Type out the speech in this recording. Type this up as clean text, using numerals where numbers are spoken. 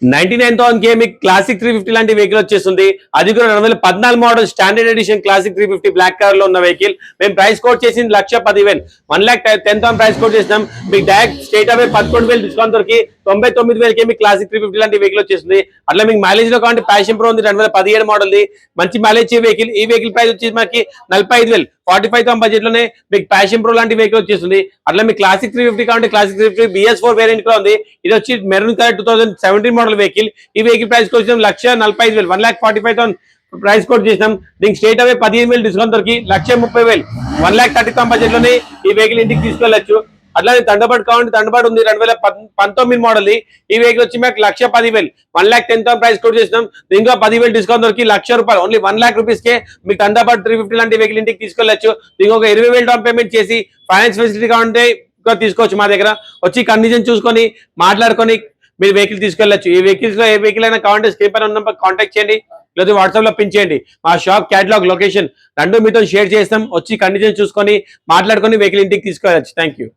99,000 మీకు క్లాసిక్ 350 లాంటి వెహికల్ వచ్చేస్తుంది. అది కూడా 2014 model standard edition classic 350 black colour లో ఉన్న వెహికల్. మేము ప్రైస్ కోట్ చేసింది 1,10,000, 1,10,000 ప్రైస్ కోట్ చేసినాం. మీకు డైరెక్ట్ స్టేట్ అవే 11,000 డిస్కౌంట్ దొరికి 99,000 మీకు క్లాసిక్ 350 లాంటి వెహికల్ వచ్చేస్తుంది. అట్లా మీకు మైలేజ్ లో కావాలంటే ప్యాషన్ ప్రో ఉంది 2017 మోడల్ ది, మంచి మైలేజ్ వెహికల్. ఈ వెహికల్ ప్రైస్ వచ్చేసి మనకి 45,000, 45,000 బడ్జెట్ లోనే మీకు ప్యాషన్ ప్రో లాంటి వెహికల్ వచ్చేస్తుంది. అట్లా మీకు క్లాసిక్ 350 కావాలంటే క్లాసిక్ 350 BS4 వేరియంట్ కూడా ఉంది. ఇది వచ్చి మెరూన్ కలర్ 2017 మోడల్ వెహికల్. ఈ వెహికల్ ప్రైస్ వచ్చి 1,45,000, 1,45,000 ప్రైస్ కోట్ చేసినాం. దీనికి స్టేట్ అవే 15,000 డిస్కౌంట్ దొరికి 1,30,000, 1,30,000 బడ్జెట్ లోనే ఈ వెహికల్ ఇంటికి తీసుకెళ్లొచ్చు. అట్లానే థండర్బర్డ్ కావాలంటే థండర్బర్డ్ ఉంది 2019 మోడల్. ఈ వెహికల్ వచ్చి మాకు 1,10,000, 1,10,000 ప్రైస్ కోట్ చేసినాం. దీంట్లో 10,000 డిస్కౌంట్ దొరికి ₹1,00,000, ఓన్లీ 1,00,000 రూపీస్ కే మీకు థండర్బర్డ్ 350 లాంటి వెహికల్ ఇంటికి తీసుకెళ్లొచ్చు. దీనికి ఒక 20,000 డౌన్ పేమెంట్ చేసి ఫైనాన్స్ ఫెసిలిటీ కావాలంటే తీసుకోవచ్చు. మా దగ్గర వచ్చి కండిషన్ చూసుకొని మాట్లాడుకొని మీరు వెహికల్ తీసుకెళ్లొచ్చు. ఈ వెహికల్స్ లో ఏ వెహికల్ అయినా కావాలంటే స్క్రీన్ పైన ఉన్న కాంటాక్ట్ చేయండి, లేదా వాట్సాప్ లో పిన్ చేయండి. మా షాప్ క్యాటలాగ్ లొకేషన్ రెండు మీతో షేర్ చేస్తాం. వచ్చి కండిషన్ చూసుకొని మాట్లాడుకొని వెహికల్ ఇంటికి తీసుకెళ్ళచ్చు. Thank you.